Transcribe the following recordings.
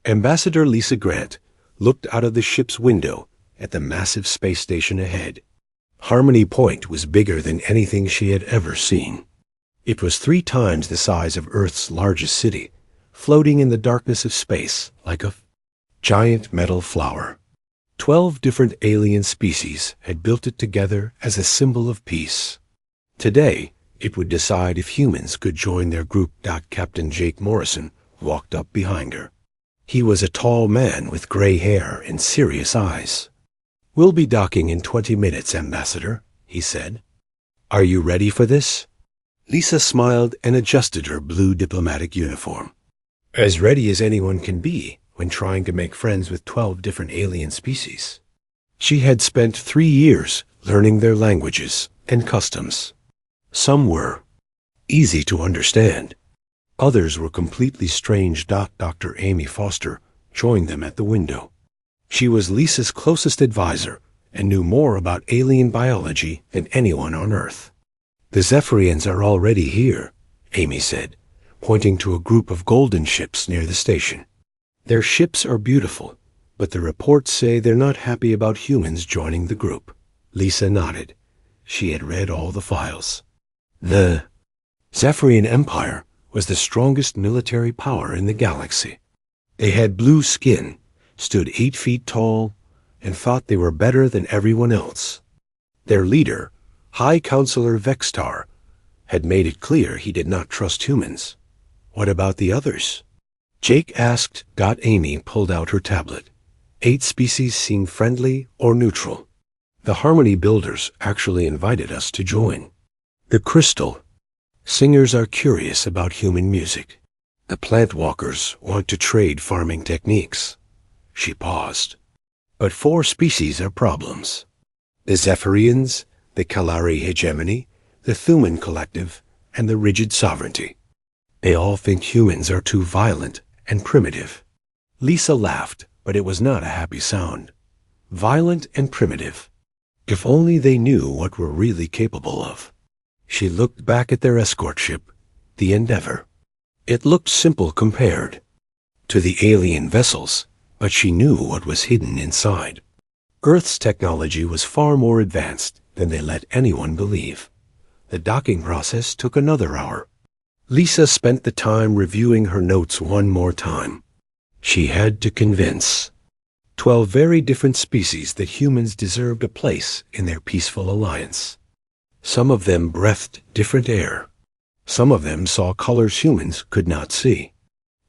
Ambassador Lisa Grant looked out of the ship's window at the massive space station ahead. Harmony Point was bigger than anything she had ever seen. It was 3 times the size of Earth's largest city, floating in the darkness of space like a giant metal flower. 12 different alien species had built it together as a symbol of peace. Today, it would decide if humans could join their group. Captain Jake Morrison walked up behind her. He was a tall man with gray hair and serious eyes. "We'll be docking in 20 minutes, Ambassador," he said. "Are you ready for this?" Lisa smiled and adjusted her blue diplomatic uniform. As ready as anyone can be when trying to make friends with 12 different alien species. She had spent 3 years learning their languages and customs. Some were easy to understand. Others were completely strange. Dr. Amy Foster joined them at the window. She was Lisa's closest advisor and knew more about alien biology than anyone on Earth. "The Zephyrians are already here," Amy said, pointing to a group of golden ships near the station. "Their ships are beautiful, but the reports say they're not happy about humans joining the group." Lisa nodded. She had read all the files. The Zephyrian Empire was the strongest military power in the galaxy. They had blue skin, stood 8 feet tall, and thought they were better than everyone else. Their leader, High Counselor Vextar, had made it clear he did not trust humans. What about the others? Jake asked. Amy pulled out her tablet. 8 species seemed friendly or neutral. The Harmony Builders actually invited us to join. The Crystal Singers are curious about human music. The Plant Walkers want to trade farming techniques. She paused. But 4 species are problems. The Zephyrians, the Kalari Hegemony, the Thuman Collective, and the Rigid Sovereignty. They all think humans are too violent and primitive. Lisa laughed, but it was not a happy sound. Violent and primitive. If only they knew what we're really capable of. She looked back at their escort ship, the Endeavor. It looked simple compared to the alien vessels, but she knew what was hidden inside. Earth's technology was far more advanced than they let anyone believe. The docking process took another hour. Lisa spent the time reviewing her notes one more time. She had to convince 12 very different species that humans deserved a place in their peaceful alliance. Some of them breathed different air. Some of them saw colors humans could not see.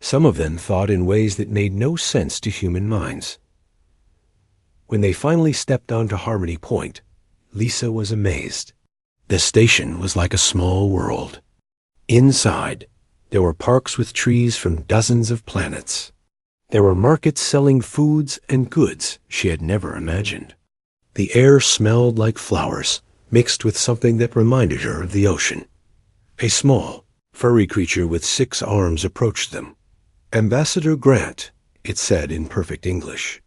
Some of them thought in ways that made no sense to human minds. When they finally stepped onto Harmony Point, Lisa was amazed. The station was like a small world. Inside, there were parks with trees from dozens of planets. There were markets selling foods and goods she had never imagined. The air smelled like flowers, mixed with something that reminded her of the ocean. A small, furry creature with 6 arms approached them. "Ambassador Grant," it said in perfect English.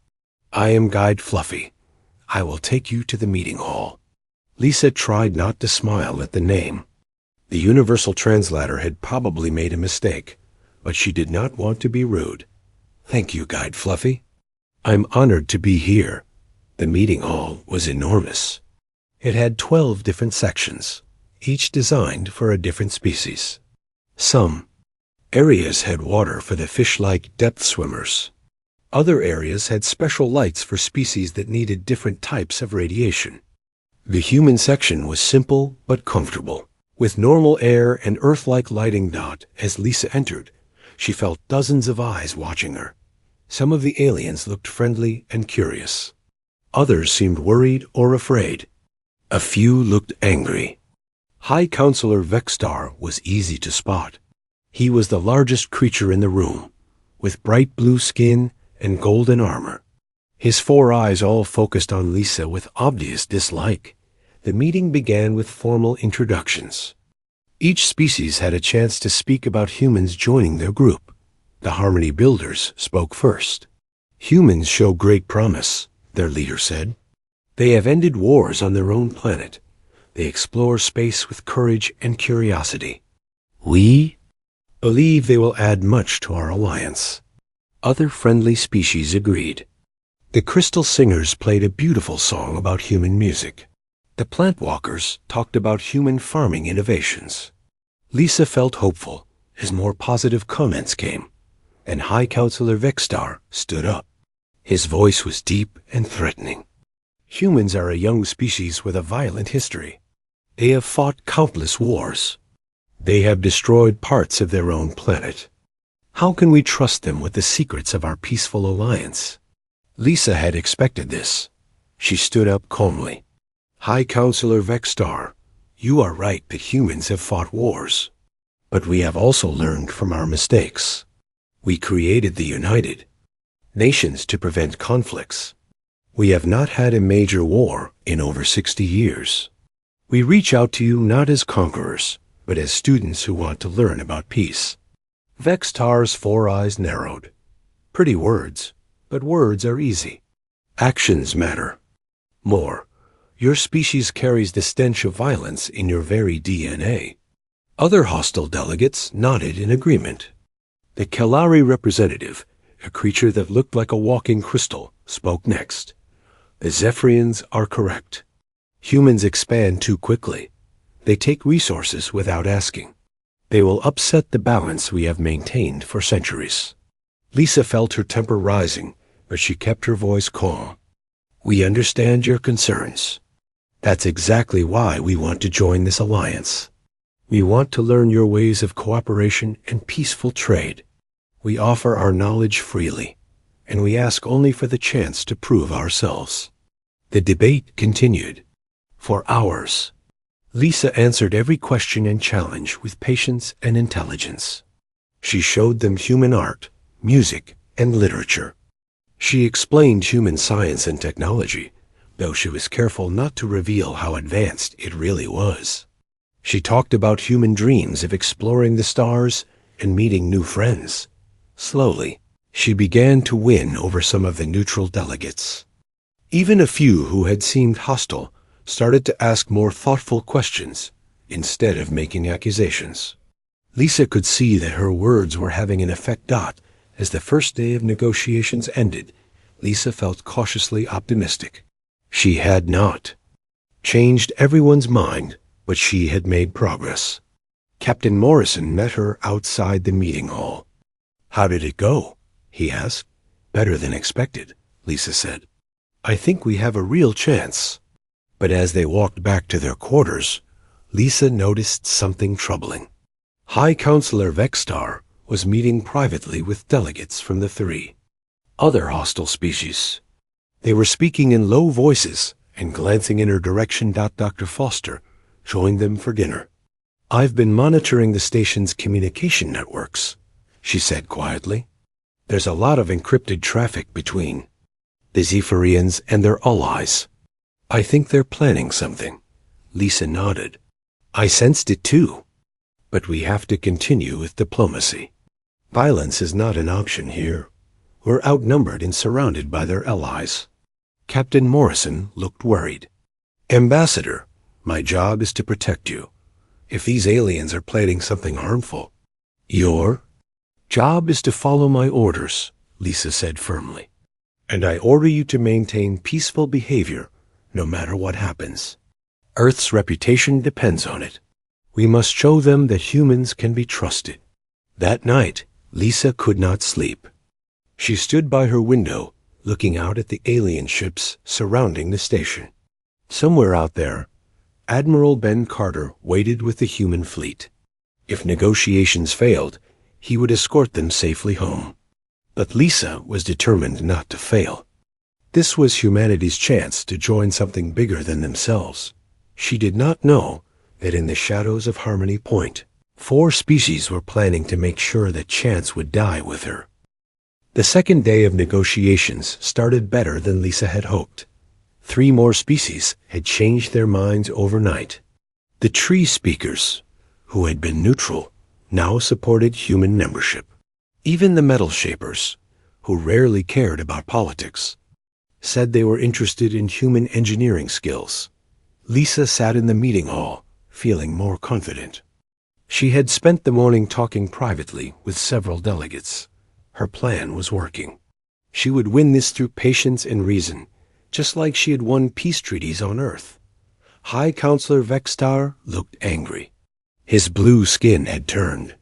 "I am Guide Fluffy. I will take you to the meeting hall." Lisa tried not to smile at the name. The universal translator had probably made a mistake, but she did not want to be rude. "Thank you, Guide Fluffy. I'm honored to be here." The meeting hall was enormous. It had 12 different sections, each designed for a different species. Some areas had water for the fish-like depth swimmers. Other areas had special lights for species that needed different types of radiation. The human section was simple but comfortable, with normal air and Earth-like lighting. As Lisa entered, she felt dozens of eyes watching her. Some of the aliens looked friendly and curious. Others seemed worried or afraid. A few looked angry. High Counselor Vextar was easy to spot. He was the largest creature in the room, with bright blue skin and golden armor. His 4 eyes all focused on Lisa with obvious dislike. The meeting began with formal introductions. Each species had a chance to speak about humans joining their group. The Harmony Builders spoke first. "Humans show great promise," their leader said. "They have ended wars on their own planet. They explore space with courage and curiosity. We believe they will add much to our alliance." Other friendly species agreed. The crystal singers played a beautiful song about human music. The plant walkers talked about human farming innovations. Lisa felt hopeful as more positive comments came, and High Counselor Vexstar stood up. His voice was deep and threatening. Humans are a young species with a violent history. They have fought countless wars. They have destroyed parts of their own planet. How can we trust them with the secrets of our peaceful alliance? Lisa had expected this. She stood up calmly. High Counselor Vexstar, you are right that humans have fought wars. But we have also learned from our mistakes. We created the United Nations to prevent conflicts. We have not had a major war in over 60 years. We reach out to you not as conquerors, but as students who want to learn about peace. Vexstar's 4 eyes narrowed. Pretty words, but words are easy. Actions matter. More, your species carries the stench of violence in your very DNA. Other hostile delegates nodded in agreement. The Kelari representative, a creature that looked like a walking crystal, spoke next. The Zephyrians are correct. Humans expand too quickly. They take resources without asking. They will upset the balance we have maintained for centuries. Lisa felt her temper rising, but she kept her voice calm. We understand your concerns. That's exactly why we want to join this alliance. We want to learn your ways of cooperation and peaceful trade. We offer our knowledge freely, and we ask only for the chance to prove ourselves. The debate continued. For hours, Lisa answered every question and challenge with patience and intelligence. She showed them human art, music, and literature. She explained human science and technology, though she was careful not to reveal how advanced it really was. She talked about human dreams of exploring the stars and meeting new friends. Slowly, she began to win over some of the neutral delegates. Even a few who had seemed hostile started to ask more thoughtful questions instead of making accusations. Lisa could see that her words were having an effect. As the first day of negotiations ended, Lisa felt cautiously optimistic. She had not changed everyone's mind, but she had made progress. Captain Morrison met her outside the meeting hall. How did it go? He asked. Better than expected, Lisa said. I think we have a real chance. But as they walked back to their quarters, Lisa noticed something troubling. High Counselor Vexstar was meeting privately with delegates from the 3 other hostile species. They were speaking in low voices and glancing in her direction. Dr. Foster joined them for dinner. I've been monitoring the station's communication networks, she said quietly. There's a lot of encrypted traffic between the Zephyrians and their allies. I think they're planning something. Lisa nodded. I sensed it too. But we have to continue with diplomacy. Violence is not an option here. We're outnumbered and surrounded by their allies. Captain Morrison looked worried. Ambassador, my job is to protect you. If these aliens are planning something harmful, your job is to follow my orders, Lisa said firmly. And I order you to maintain peaceful behavior no matter what happens. Earth's reputation depends on it. We must show them that humans can be trusted. That night, Lisa could not sleep. She stood by her window, looking out at the alien ships surrounding the station. Somewhere out there, Admiral Ben Carter waited with the human fleet. If negotiations failed, he would escort them safely home. But Lisa was determined not to fail. This was humanity's chance to join something bigger than themselves. She did not know that in the shadows of Harmony Point, 4 species were planning to make sure that chance would die with her. The second day of negotiations started better than Lisa had hoped. 3 more species had changed their minds overnight. The tree speakers, who had been neutral, now supported human membership. Even the metal shapers, who rarely cared about politics, said they were interested in human engineering skills. Lisa sat in the meeting hall, feeling more confident. She had spent the morning talking privately with several delegates. Her plan was working. She would win this through patience and reason, just like she had won peace treaties on Earth. High Counselor Vextar looked angry. His blue skin had turned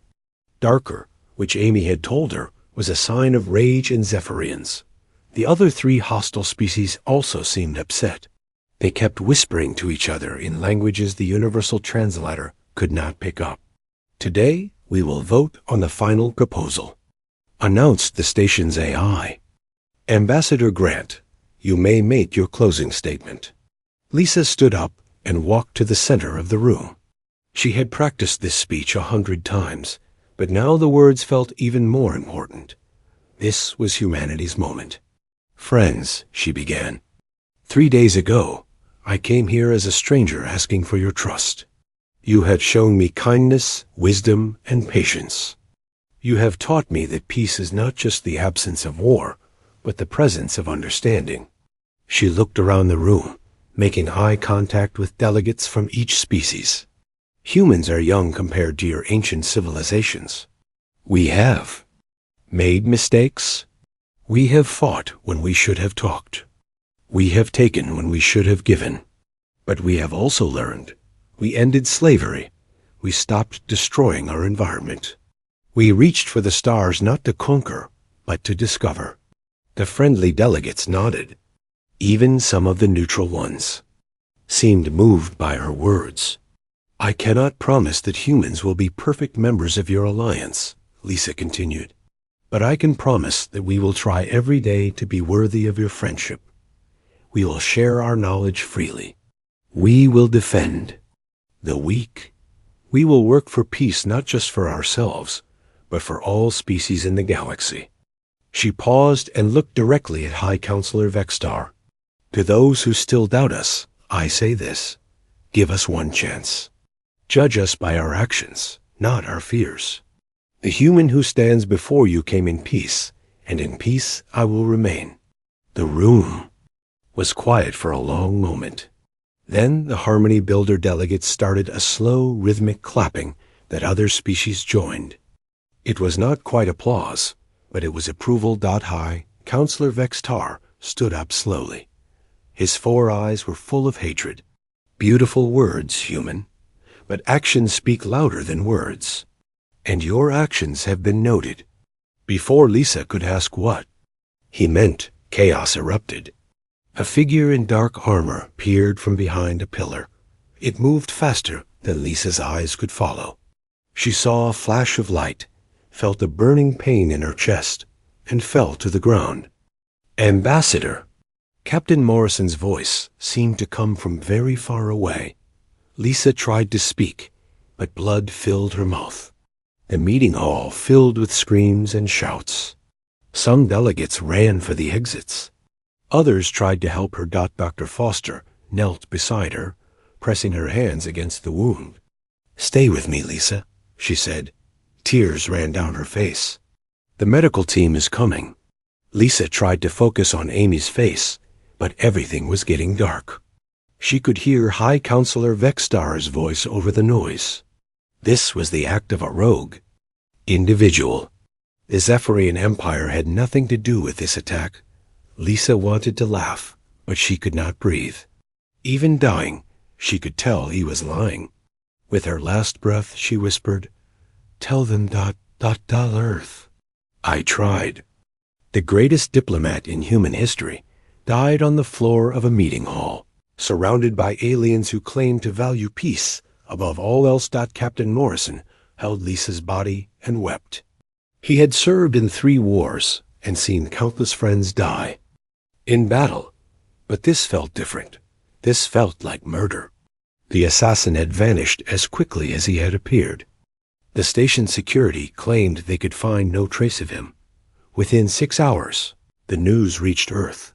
darker, which Amy had told her was a sign of rage and Zephyrians. The other three hostile species also seemed upset. They kept whispering to each other in languages the Universal Translator could not pick up. "Today, we will vote on the final proposal," announced the station's AI. "Ambassador Grant, you may make your closing statement." Lisa stood up and walked to the center of the room. She had practiced this speech 100 times, but now the words felt even more important. This was humanity's moment. "Friends," she began, 3 days ago, I came here as a stranger asking for your trust. You have shown me kindness, wisdom, and patience. You have taught me that peace is not just the absence of war, but the presence of understanding." She looked around the room, making eye contact with delegates from each species. "Humans are young compared to your ancient civilizations. We have made mistakes. We have fought when we should have talked. We have taken when we should have given. But we have also learned. We ended slavery. We stopped destroying our environment. We reached for the stars not to conquer, but to discover." The friendly delegates nodded. Even some of the neutral ones seemed moved by her words. "I cannot promise that humans will be perfect members of your alliance," Lisa continued, "but I can promise that we will try every day to be worthy of your friendship. We will share our knowledge freely. We will defend the weak. We will work for peace not just for ourselves, but for all species in the galaxy." She paused and looked directly at High Counselor Vextar. "To those who still doubt us, I say this: give us one chance. Judge us by our actions, not our fears. The human who stands before you came in peace, and in peace I will remain." The room was quiet for a long moment. Then the Harmony Builder delegates started a slow, rhythmic clapping that other species joined. It was not quite applause, but it was approval. High Counselor Vextar stood up slowly. His 4 eyes were full of hatred. "Beautiful words, human, but actions speak louder than words. And your actions have been noted." Before Lisa could ask what he meant, chaos erupted. A figure in dark armor peered from behind a pillar. It moved faster than Lisa's eyes could follow. She saw a flash of light, felt a burning pain in her chest, and fell to the ground. "Ambassador!" Captain Morrison's voice seemed to come from very far away. Lisa tried to speak, but blood filled her mouth. The meeting hall filled with screams and shouts. Some delegates ran for the exits. Others tried to help her. Dr. Foster knelt beside her, pressing her hands against the wound. "Stay with me, Lisa," she said. Tears ran down her face. "The medical team is coming." Lisa tried to focus on Amy's face, but everything was getting dark. She could hear High Counselor Vextar's voice over the noise. This was the act of a rogue individual. The Zephyrian Empire had nothing to do with this attack. Lisa wanted to laugh, but she could not breathe. Even dying, she could tell he was lying. With her last breath, she whispered, "Tell them Earth." I tried. The greatest diplomat in human history died on the floor of a meeting hall, surrounded by aliens who claimed to value peace above all else. Captain Morrison held Lisa's body and wept. He had served in 3 wars and seen countless friends die in battle, but this felt different. This felt like murder. The assassin had vanished as quickly as he had appeared. The station security claimed they could find no trace of him. Within 6 hours, the news reached Earth.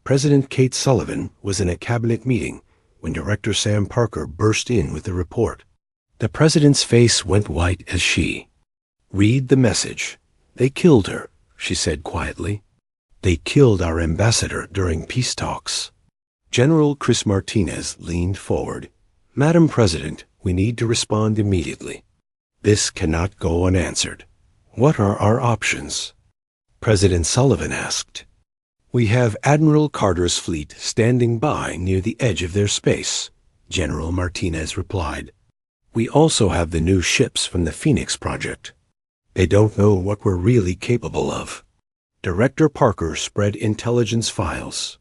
President Kate Sullivan was in a cabinet meeting when Director Sam Parker burst in with the report. The president's face went white as she read the message. "They killed her," she said quietly. "They killed our ambassador during peace talks." General Chris Martinez leaned forward. "Madam President, we need to respond immediately. This cannot go unanswered. What are our options?" President Sullivan asked. We have Admiral Carter's fleet standing by near the edge of their space, General Martinez replied. We also have the new ships from the Phoenix Project. They don't know what we're really capable of. Director Parker spread intelligence files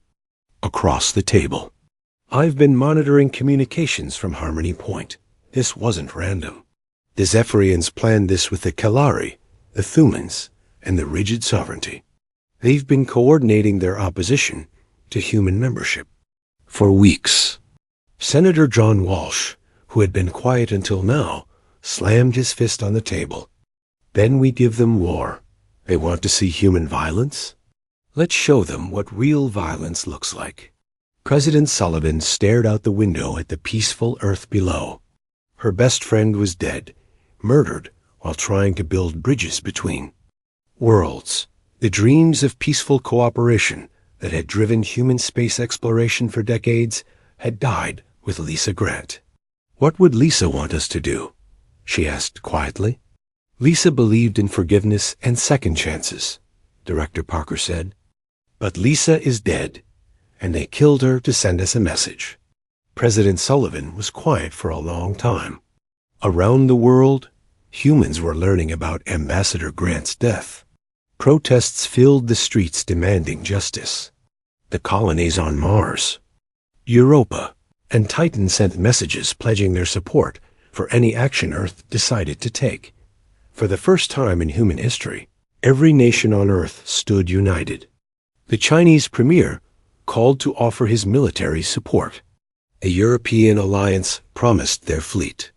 across the table. I've been monitoring communications from Harmony Point. This wasn't random. The Zephyrians planned this with the Kalari, the Thumans, and the Rigid Sovereignty. They've been coordinating their opposition to human membership for weeks. Senator John Walsh, who had been quiet until now, slammed his fist on the table. Then we give them war. They want to see human violence? Let's show them what real violence looks like. President Sullivan stared out the window at the peaceful Earth below. Her best friend was dead, murdered while trying to build bridges between worlds. The dreams of peaceful cooperation that had driven human space exploration for decades had died with Lisa Grant. What would Lisa want us to do? She asked quietly. Lisa believed in forgiveness and second chances, Director Parker said. But Lisa is dead, and they killed her to send us a message. President Sullivan was quiet for a long time. Around the world, humans were learning about Ambassador Grant's death. Protests filled the streets demanding justice. The colonies on Mars, Europa, and Titan sent messages pledging their support for any action Earth decided to take. For the first time in human history, every nation on Earth stood united. The Chinese premier called to offer his military support. A European alliance promised their fleet.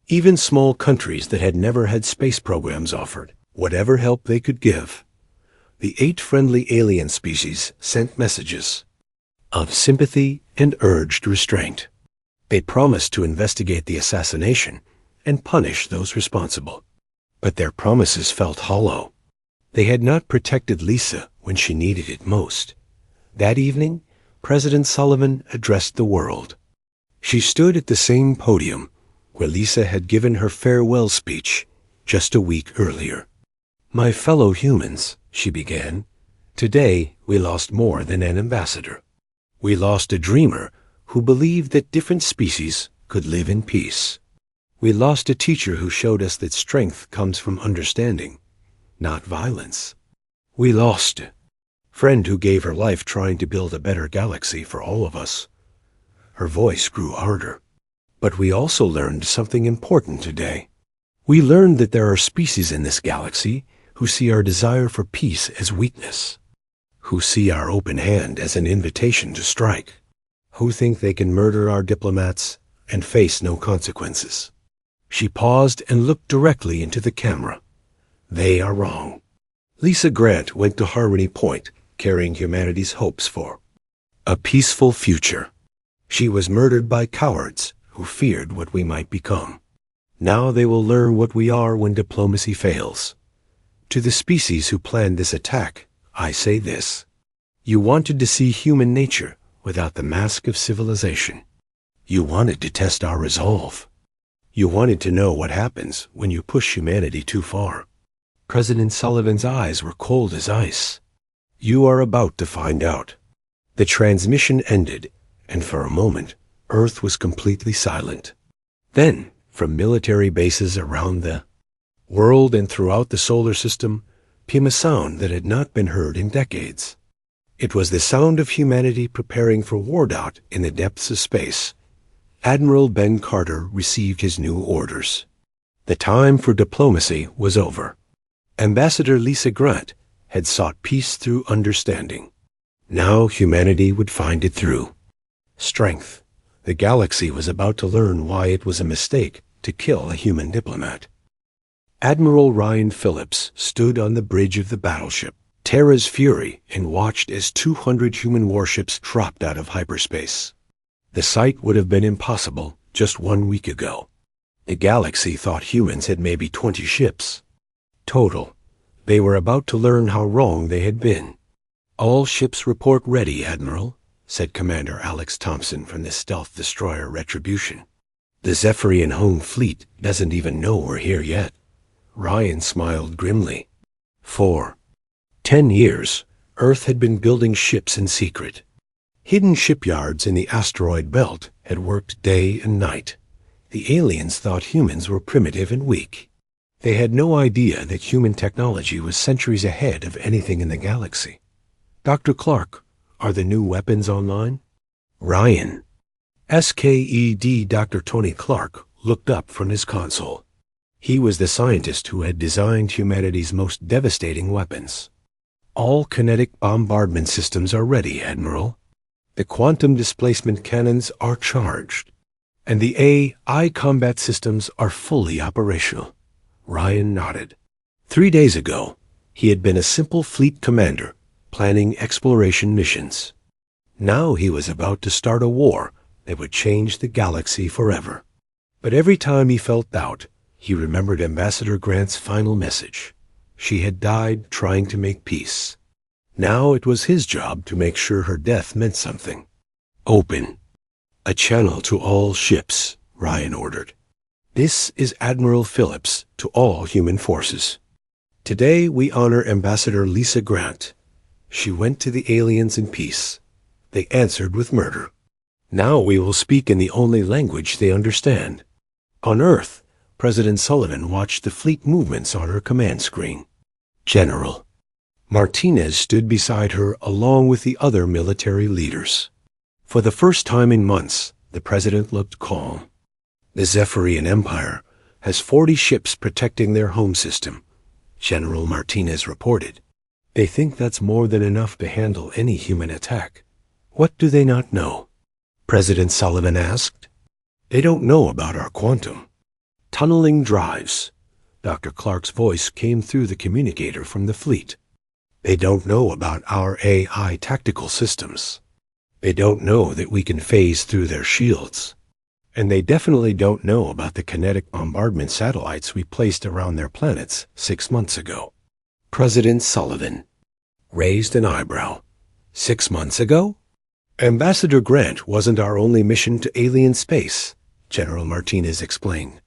Even small countries that had never had space programs offered whatever help they could give. The 8 friendly alien species sent messages of sympathy and urged restraint. They promised to investigate the assassination and punish those responsible. But their promises felt hollow. They had not protected Lisa when she needed it most. That evening, President Sullivan addressed the world. She stood at the same podium where Lisa had given her farewell speech just a week earlier. My fellow humans, she began, today we lost more than an ambassador. We lost a dreamer who believed that different species could live in peace. We lost a teacher who showed us that strength comes from understanding, not violence. We lost a friend who gave her life trying to build a better galaxy for all of us. Her voice grew harder. But we also learned something important today. We learned that there are species in this galaxy who see our desire for peace as weakness, who see our open hand as an invitation to strike, who think they can murder our diplomats and face no consequences. She paused and looked directly into the camera. They are wrong. Lisa Grant went to Harmony Point, carrying humanity's hopes for a peaceful future. She was murdered by cowards who feared what we might become. Now they will learn what we are when diplomacy fails. To the species who planned this attack, I say this. You wanted to see human nature without the mask of civilization. You wanted to test our resolve. You wanted to know what happens when you push humanity too far. President Sullivan's eyes were cold as ice. You are about to find out. The transmission ended, and for a moment, Earth was completely silent. Then, from military bases around the world and throughout the solar system, came a sound that had not been heard in decades. It was the sound of humanity preparing for war out in the depths of space. Admiral Ben Carter received his new orders. The time for diplomacy was over. Ambassador Lisa Grant had sought peace through understanding. Now humanity would find it through strength. The galaxy was about to learn why it was a mistake to kill a human diplomat. Admiral Ryan Phillips stood on the bridge of the battleship, Terra's Fury, and watched as 200 human warships dropped out of hyperspace. The sight would have been impossible just 1 week ago. The galaxy thought humans had maybe 20 ships total. They were about to learn how wrong they had been. All ships report ready, Admiral, said Commander Alex Thompson from the stealth destroyer Retribution. The Zephyrian home fleet doesn't even know we're here yet. Ryan smiled grimly. 4 10 years, Earth had been building ships in secret. Hidden shipyards in the asteroid belt had worked day and night. The aliens thought humans were primitive and weak. They had no idea that human technology was centuries ahead of anything in the galaxy. Dr. Clark, are the new weapons online? Ryan. SKED Dr. Tony Clark looked up from his console. He was the scientist who had designed humanity's most devastating weapons. All kinetic bombardment systems are ready, Admiral. The quantum displacement cannons are charged, and the AI combat systems are fully operational. Ryan nodded. 3 days ago, he had been a simple fleet commander, planning exploration missions. Now he was about to start a war that would change the galaxy forever. But every time he felt doubt, he remembered Ambassador Grant's final message. She had died trying to make peace. Now it was his job to make sure her death meant something. Open. A channel to all ships, Ryan ordered. This is Admiral Phillips to all human forces. Today we honor Ambassador Lisa Grant. She went to the aliens in peace. They answered with murder. Now we will speak in the only language they understand. On Earth, President Sullivan watched the fleet movements on her command screen. General. Martinez stood beside her along with the other military leaders. For the first time in months, the president looked calm. The Zephyrian Empire has 40 ships protecting their home system, General Martinez reported. They think that's more than enough to handle any human attack. What do they not know? President Sullivan asked. They don't know about our quantum. Tunneling drives. Dr. Clark's voice came through the communicator from the fleet. They don't know about our AI tactical systems. They don't know that we can phase through their shields. And they definitely don't know about the kinetic bombardment satellites we placed around their planets 6 months ago. President Sullivan raised an eyebrow. 6 months ago? Ambassador Grant wasn't our only mission to alien space, General Martinez explained.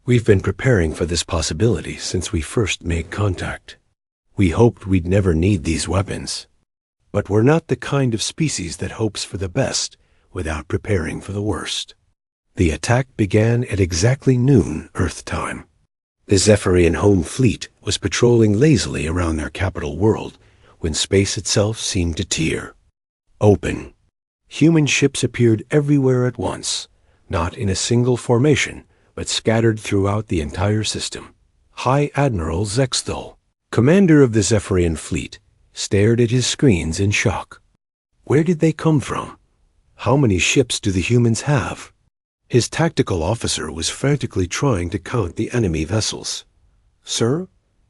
We've been preparing for this possibility since we first made contact. We hoped we'd never need these weapons. But we're not the kind of species that hopes for the best without preparing for the worst. The attack began at exactly noon Earth time. The Zephyrian home fleet was patrolling lazily around their capital world when space itself seemed to tear. Open. Human ships appeared everywhere at once, not in a single formation, but scattered throughout the entire system. High Admiral Zexthal, commander of the Zephyrian fleet, stared at his screens in shock. Where did they come from? How many ships do the humans have? His tactical officer was frantically trying to count the enemy vessels. Sir,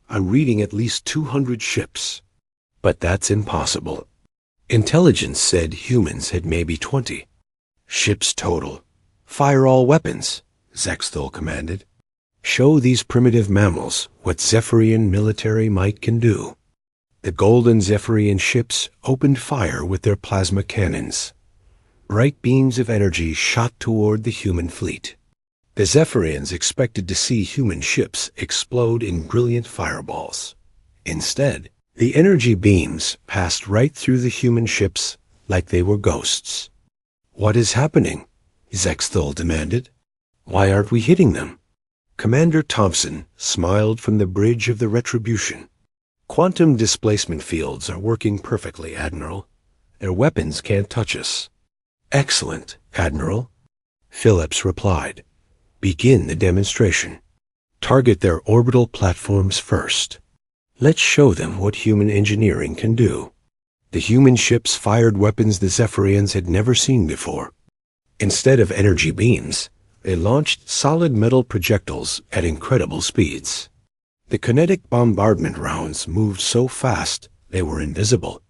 I'm reading at least 200 ships. But that's impossible. Intelligence said humans had maybe 20. Ships total. Fire all weapons, Zexthal commanded. Show these primitive mammals what Zephyrian military might can do. The golden Zephyrian ships opened fire with their plasma cannons. Bright beams of energy shot toward the human fleet. The Zephyrians expected to see human ships explode in brilliant fireballs. Instead, the energy beams passed right through the human ships like they were ghosts. What is happening? Zexthal demanded. Why aren't we hitting them? Commander Thompson smiled from the bridge of the Retribution. Quantum displacement fields are working perfectly, Admiral. Their weapons can't touch us. Excellent, Admiral. Phillips replied. Begin the demonstration. Target their orbital platforms first. Let's show them what human engineering can do. The human ships fired weapons the Zephyrians had never seen before. Instead of energy beams, they launched solid metal projectiles at incredible speeds. The kinetic bombardment rounds moved so fast they were invisible.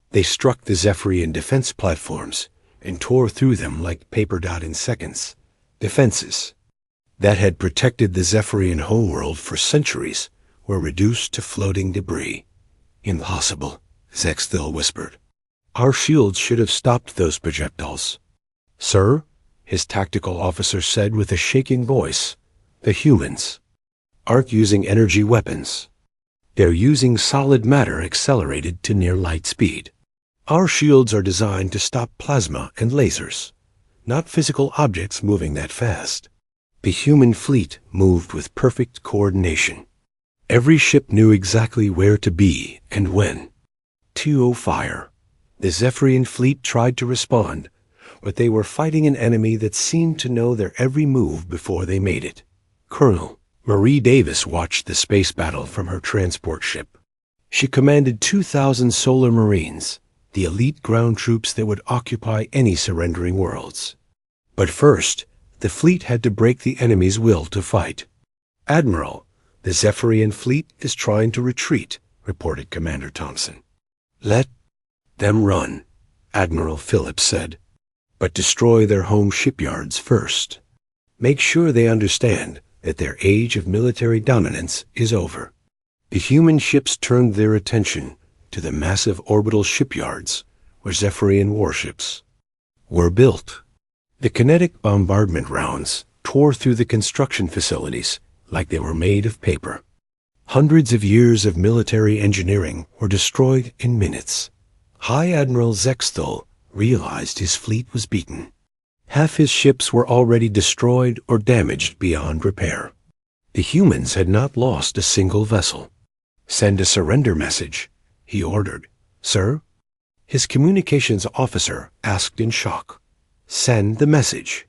They struck the Zephyrian defense platforms and tore through them like paper dot in seconds. Defenses that had protected the Zephyrian homeworld for centuries were reduced to floating debris. Impossible, Zexthal whispered. Our shields should have stopped those projectiles. Sir, his tactical officer said with a shaking voice, the humans aren't using energy weapons. They're using solid matter accelerated to near light speed. Our shields are designed to stop plasma and lasers, not physical objects moving that fast. The human fleet moved with perfect coordination. Every ship knew exactly where to be and when. To fire. The Zephyrian fleet tried to respond, but they were fighting an enemy that seemed to know their every move before they made it. Colonel Marie Davis watched the space battle from her transport ship. She commanded 2,000 Solar Marines, the elite ground troops that would occupy any surrendering worlds. But first, the fleet had to break the enemy's will to fight. Admiral, the Zephyrian fleet is trying to retreat, reported Commander Thompson. Let them run, Admiral Phillips said, but destroy their home shipyards first. Make sure they understand that their age of military dominance is over. The human ships turned their attention to the massive orbital shipyards where Zephyrian warships were built. The kinetic bombardment rounds tore through the construction facilities like they were made of paper. Hundreds of years of military engineering were destroyed in minutes. High Admiral Zexthal realized his fleet was beaten. Half his ships were already destroyed or damaged beyond repair. The humans had not lost a single vessel. Send a surrender message, he ordered. Sir? His communications officer asked in shock. Send the message.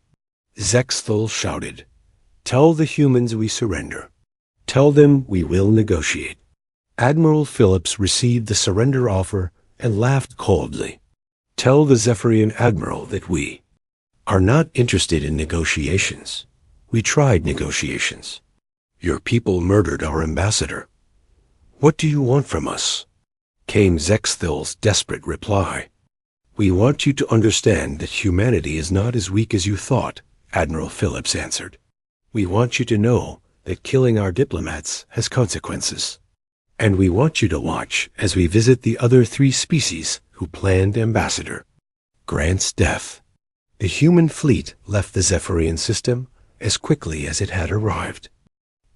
Zexthal shouted. Tell the humans we surrender. Tell them we will negotiate. Admiral Phillips received the surrender offer and laughed coldly. Tell the Zephyrian Admiral that we are not interested in negotiations. We tried negotiations. Your people murdered our ambassador. What do you want from us? Came Zexthal's desperate reply. We want you to understand that humanity is not as weak as you thought, Admiral Phillips answered. We want you to know that killing our diplomats has consequences. And we want you to watch as we visit the other 3 species who planned Ambassador Grant's death. The human fleet left the Zephyrian system as quickly as it had arrived.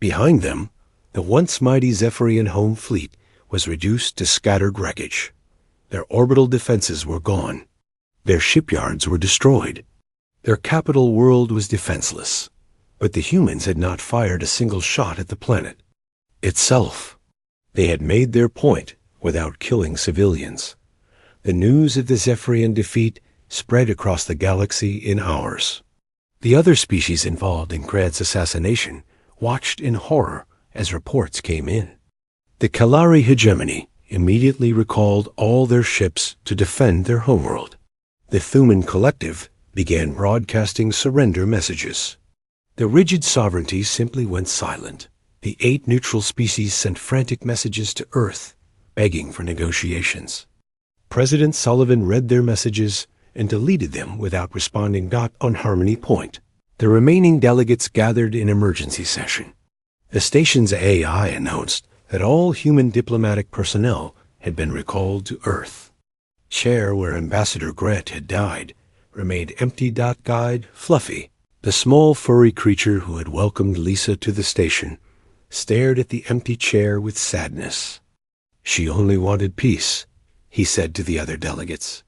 Behind them, the once mighty Zephyrian home fleet was reduced to scattered wreckage. Their orbital defenses were gone. Their shipyards were destroyed. Their capital world was defenseless. But the humans had not fired a single shot at the planet itself. They had made their point without killing civilians. The news of the Zephyrian defeat spread across the galaxy in hours. The other species involved in Grant's assassination watched in horror as reports came in. The Kalari hegemony immediately recalled all their ships to defend their homeworld. The Thuman Collective began broadcasting surrender messages. The rigid sovereignty simply went silent. The 8 neutral species sent frantic messages to Earth, begging for negotiations. President Sullivan read their messages and deleted them without responding. On Harmony Point, the remaining delegates gathered in emergency session. The station's AI announced that all human diplomatic personnel had been recalled to Earth. Chair where Ambassador Grant had died remained empty. Guide Fluffy, the small furry creature who had welcomed Lisa to the station, stared at the empty chair with sadness. She only wanted peace, he said to the other delegates.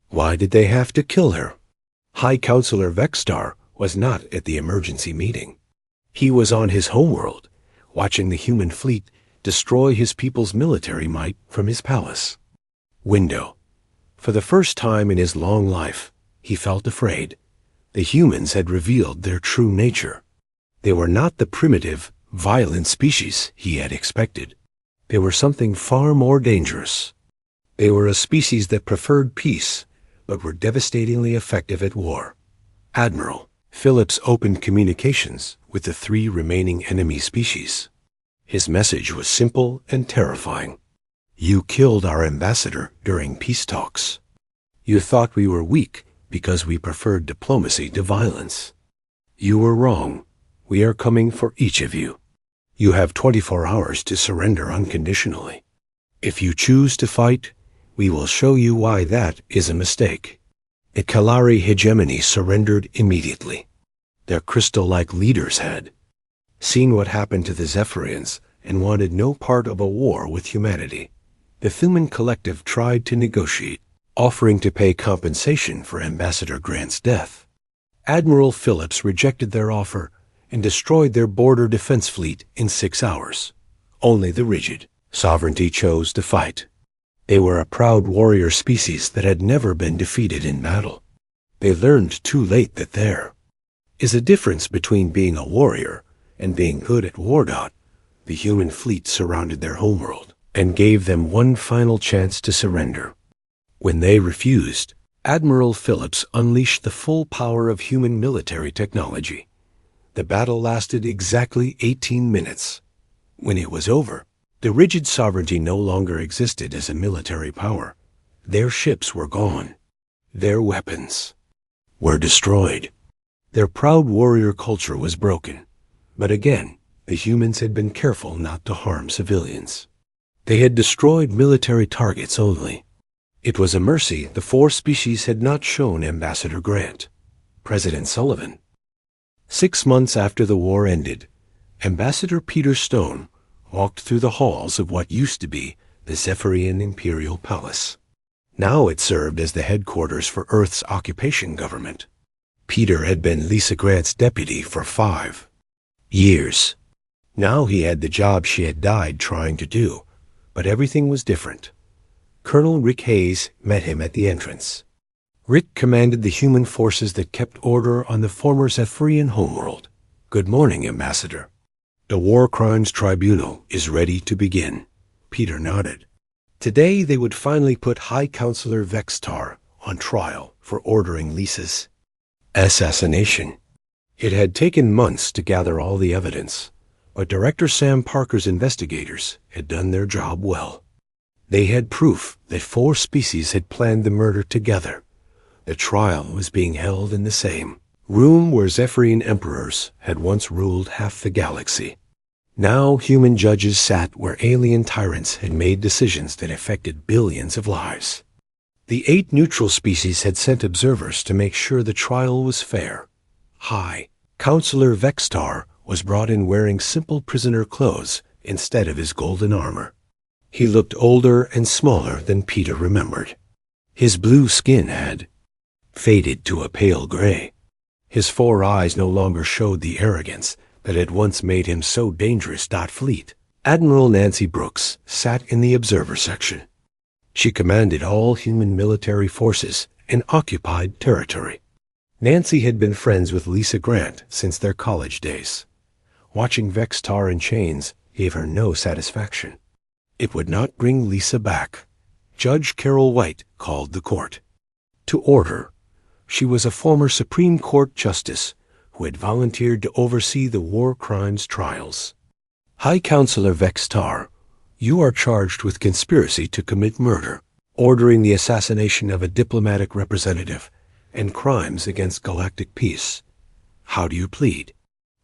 Why did they have to kill her? High Counselor Vexstar was not at the emergency meeting. He was on his homeworld, watching the human fleet destroy his people's military might from his palace. Window. For the first time in his long life, he felt afraid. The humans had revealed their true nature. They were not the primitive, violent species he had expected. They were something far more dangerous. They were a species that preferred peace, but were devastatingly effective at war. Admiral Phillips opened communications with the 3 remaining enemy species. His message was simple and terrifying. You killed our ambassador during peace talks. You thought we were weak because we preferred diplomacy to violence. You were wrong. We are coming for each of you. You have 24 hours to surrender unconditionally. If you choose to fight, we will show you why that is a mistake. The Kalari hegemony surrendered immediately. Their crystal-like leaders had seen what happened to the Zephyrians and wanted no part of a war with humanity. The Thuman Collective tried to negotiate, offering to pay compensation for Ambassador Grant's death. Admiral Phillips rejected their offer and destroyed their border defense fleet in 6 hours. Only the rigid sovereignty chose to fight. They were a proud warrior species that had never been defeated in battle. They learned too late that there is a difference between being a warrior and being good at war. The human fleet surrounded their homeworld and gave them one final chance to surrender. When they refused, Admiral Phillips unleashed the full power of human military technology. The battle lasted exactly 18 minutes. When it was over, the rigid sovereignty no longer existed as a military power. Their ships were gone. Their weapons were destroyed. Their proud warrior culture was broken. But again, the humans had been careful not to harm civilians. They had destroyed military targets only. It was a mercy the 4 species had not shown Ambassador Grant. President Sullivan. 6 months after the war ended, Ambassador Peter Stone walked through the halls of what used to be the Zephyrian Imperial Palace. Now it served as the headquarters for Earth's occupation government. Peter had been Lisa Grant's deputy for 5 years. Now he had the job she had died trying to do, but everything was different. Colonel Rick Hayes met him at the entrance. Rick commanded the human forces that kept order on the former Zephyrian homeworld. "Good morning, Ambassador. The War Crimes Tribunal is ready to begin." Peter nodded. Today they would finally put High Counselor Vextar on trial for ordering Lisa's assassination. It had taken months to gather all the evidence, but Director Sam Parker's investigators had done their job well. They had proof that 4 species had planned the murder together. The trial was being held in the same room where Zephyrian emperors had once ruled half the galaxy. Now human judges sat where alien tyrants had made decisions that affected billions of lives. The 8 neutral species had sent observers to make sure the trial was fair. High Counselor Vextar was brought in wearing simple prisoner clothes instead of his golden armor. He looked older and smaller than Peter remembered. His blue skin had faded to a pale gray. His 4 eyes no longer showed the arrogance that had once made him so dangerous. Fleet Admiral Nancy Brooks sat in the observer section. She commanded all human military forces and occupied territory. Nancy had been friends with Lisa Grant since their college days. Watching Vextar in chains gave her no satisfaction. It would not bring Lisa back. Judge Carol White called the court to order. She was a former Supreme Court justice who had volunteered to oversee the war crimes trials. "High Counselor Vextar, you are charged with conspiracy to commit murder, ordering the assassination of a diplomatic representative, and crimes against galactic peace. How do you plead?"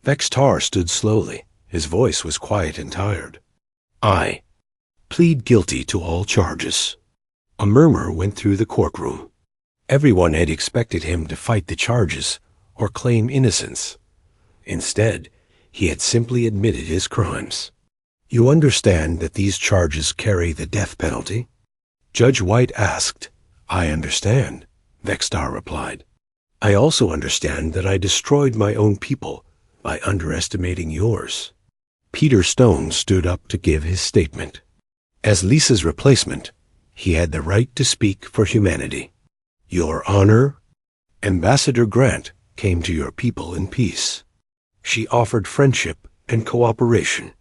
Vextar stood slowly. His voice was quiet and tired. "I plead guilty to all charges." A murmur went through the courtroom. Everyone had expected him to fight the charges or claim innocence. Instead, he had simply admitted his crimes. "You understand that these charges carry the death penalty?" Judge White asked. "I understand," Vextar replied. "I also understand that I destroyed my own people by underestimating yours." Peter Stone stood up to give his statement. As Lisa's replacement, he had the right to speak for humanity. "Your Honor, Ambassador Grant came to your people in peace. She offered friendship and cooperation.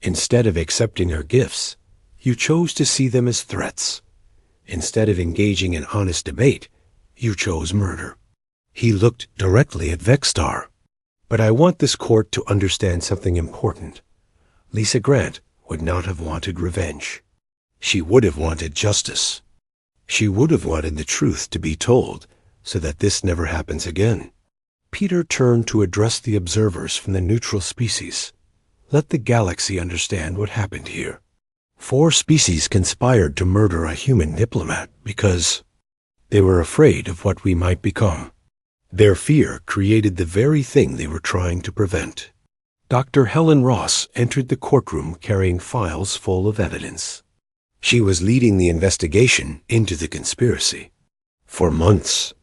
Instead of accepting her gifts, you chose to see them as threats. Instead of engaging in honest debate, you chose murder." He looked directly at Vextar. "But I want this court to understand something important. Lisa Grant would not have wanted revenge. She would have wanted justice. She would have wanted the truth to be told so that this never happens again." Peter turned to address the observers from the neutral species. "Let the galaxy understand what happened here. 4 species conspired to murder a human diplomat because they were afraid of what we might become. Their fear created the very thing they were trying to prevent." Dr. Helen Ross entered the courtroom carrying files full of evidence. She was leading the investigation into the conspiracy. For months,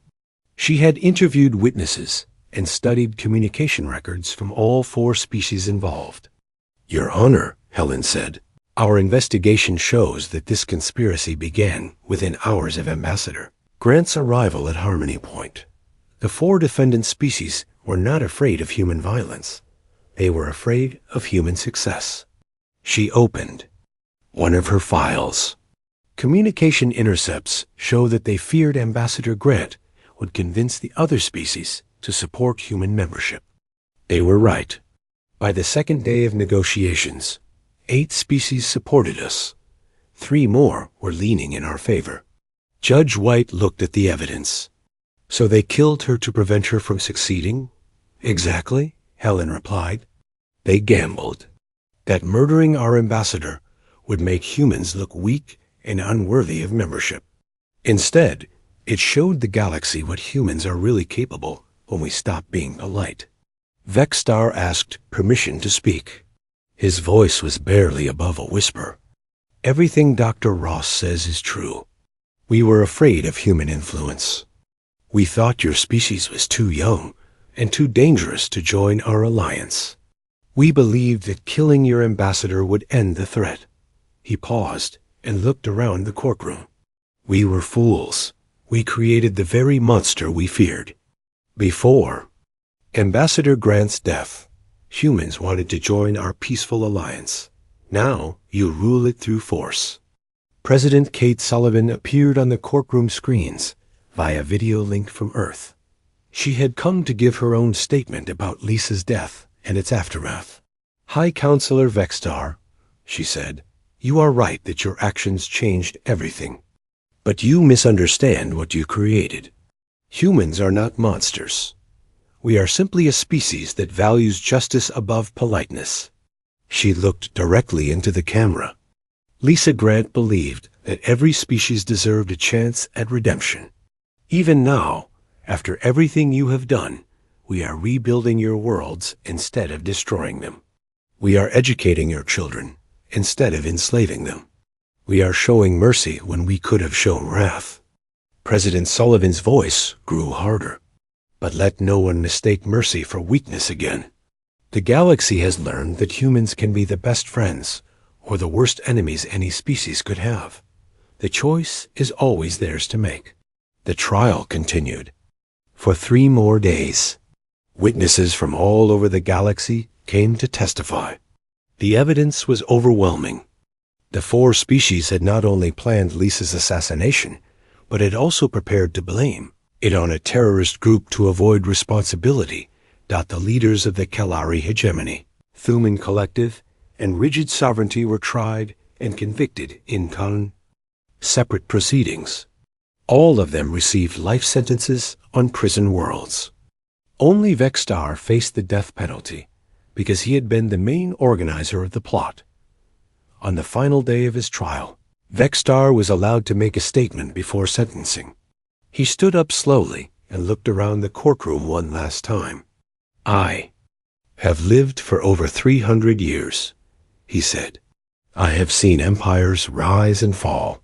she had interviewed witnesses and studied communication records from all 4 species involved. "Your Honor," Helen said, "our investigation shows that this conspiracy began within hours of Ambassador Grant's arrival at Harmony Point. The 4 defendant species were not afraid of human violence. They were afraid of human success." She opened one of her files. Communication intercepts show that they feared Ambassador Grant would convince the other species to support human membership. They were right. By the second day of negotiations, 8 species supported us. 3 more were leaning in our favor. Judge White looked at the evidence. "So they killed her to prevent her from succeeding?" "Exactly," Helen replied. "They gambled that murdering our ambassador would make humans look weak and unworthy of membership. Instead, it showed the galaxy what humans are really capable when we stop being polite." Vexstar asked permission to speak. His voice was barely above a whisper. "Everything Dr. Ross says is true. We were afraid of human influence. We thought your species was too young and too dangerous to join our alliance. We believed that killing your ambassador would end the threat." He paused and looked around the courtroom. "We were fools. We created the very monster we feared. Before Ambassador Grant's death, humans wanted to join our peaceful alliance. Now you rule it through force." President Kate Sullivan appeared on the courtroom screens via video link from Earth. She had come to give her own statement about Lisa's death and its aftermath. "High Counselor Vexstar," she said, "you are right that your actions changed everything. But you misunderstand what you created. Humans are not monsters. We are simply a species that values justice above politeness." She looked directly into the camera. Lisa Grant believed that every species deserved a chance at redemption. "Even now, after everything you have done, we are rebuilding your worlds instead of destroying them. We are educating your children instead of enslaving them. We are showing mercy when we could have shown wrath." President Sullivan's voice grew harder. "But let no one mistake mercy for weakness again. The galaxy has learned that humans can be the best friends or the worst enemies any species could have. The choice is always theirs to make." The trial continued. For 3 more days, witnesses from all over the galaxy came to testify. The evidence was overwhelming. The 4 species had not only planned Lisa's assassination, but had also prepared to blame it on a terrorist group to avoid responsibility. The leaders of the Kalari hegemony, Thuman Collective, and Rigid Sovereignty were tried and convicted in separate proceedings. All of them received life sentences on prison worlds. Only Vexstar faced the death penalty because he had been the main organizer of the plot. On the final day of his trial, Vexstar was allowed to make a statement before sentencing. He stood up slowly and looked around the courtroom one last time. "I have lived for over 300 years, he said. "I have seen empires rise and fall.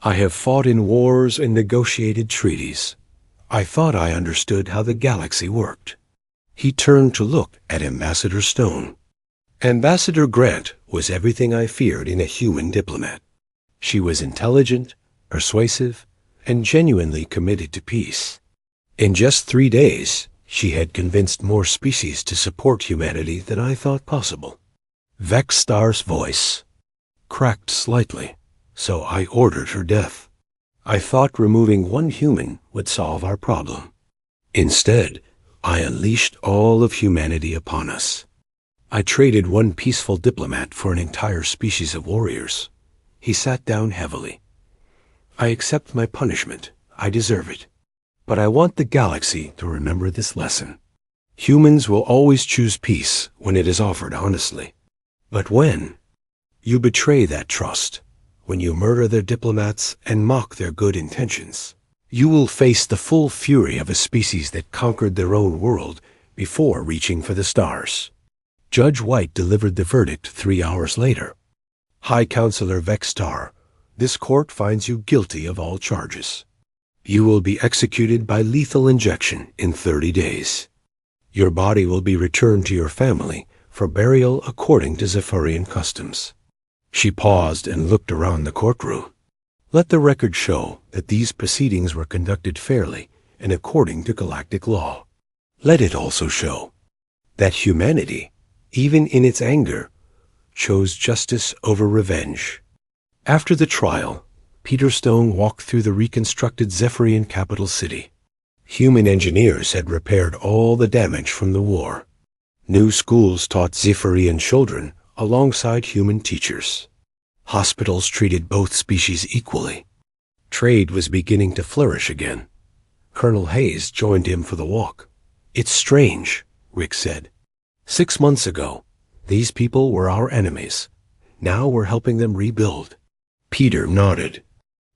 I have fought in wars and negotiated treaties. I thought I understood how the galaxy worked." He turned to look at Ambassador Stone. Ambassador Grant was everything I feared in a human diplomat. She was intelligent, persuasive, and genuinely committed to peace. In just 3 days, she had convinced more species to support humanity than I thought possible. Vexstar's voice cracked slightly, so I ordered her death. I thought removing 1 human would solve our problem. Instead, I unleashed all of humanity upon us. I traded 1 peaceful diplomat for an entire species of warriors. He sat down heavily. "I accept my punishment. I deserve it. But I want the galaxy to remember this lesson. Humans will always choose peace when it is offered honestly. But when you betray that trust, when you murder their diplomats and mock their good intentions, you will face the full fury of a species that conquered their own world before reaching for the stars. Judge White delivered the verdict 3 hours later. High Counselor Vextar, this court finds you guilty of all charges. You will be executed by lethal injection in 30 days. Your body will be returned to your family for burial according to Zephyrian customs. She paused and looked around the courtroom. Let the record show that these proceedings were conducted fairly and according to galactic law. Let it also show that humanity, even in its anger, chose justice over revenge. After the trial, Peter Stone walked through the reconstructed Zephyrian capital city. Human engineers had repaired all the damage from the war. New schools taught Zephyrian children alongside human teachers. Hospitals treated both species equally. Trade was beginning to flourish again. Colonel Hayes joined him for the walk. It's strange, Rick said. 6 months ago, these people were our enemies. Now we're helping them rebuild. Peter nodded.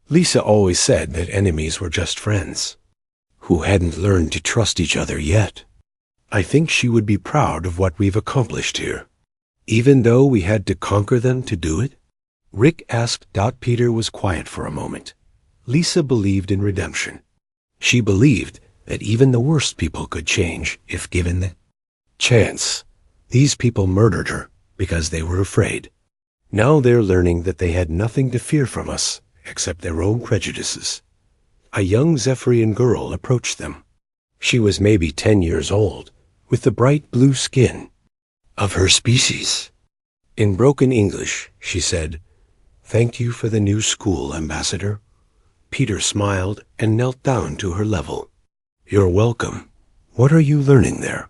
Lisa always said that enemies were just friends, who hadn't learned to trust each other yet. I think she would be proud of what we've accomplished here, even though we had to conquer them to do it. Rick asked. Peter was quiet for a moment. Lisa believed in redemption. She believed that even the worst people could change if given the chance. These people murdered her because they were afraid. Now they're learning that they had nothing to fear from us except their own prejudices. A young Zephyrian girl approached them. She was maybe 10 years old, with the bright blue skin of her species. In broken English, she said, "Thank you for the new school, Ambassador." Peter smiled and knelt down to her level. "You're welcome. What are you learning there?"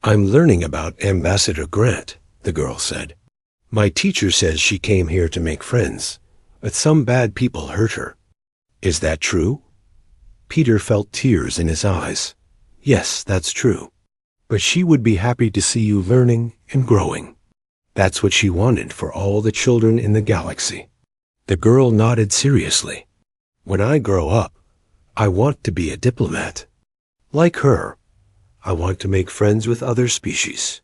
"I'm learning about Ambassador Grant," the girl said. "My teacher says she came here to make friends, but some bad people hurt her. Is that true?" Peter felt tears in his eyes. "Yes, that's true. But she would be happy to see you learning and growing." That's what she wanted for all the children in the galaxy. The girl nodded seriously. "When I grow up, I want to be a diplomat. Like her, I want to make friends with other species."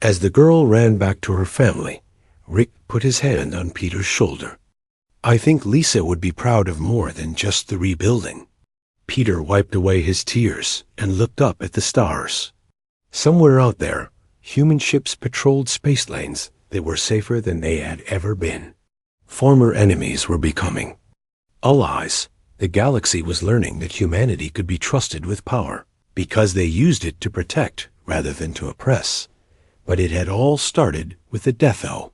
As the girl ran back to her family, Rick put his hand on Peter's shoulder. "I think Lisa would be proud of more than just the rebuilding." Peter wiped away his tears and looked up at the stars. Somewhere out there, human ships patrolled space lanes that were safer than they had ever been. Former enemies were becoming allies. The galaxy was learning that humanity could be trusted with power because they used it to protect rather than to oppress. But it had all started with the Death O.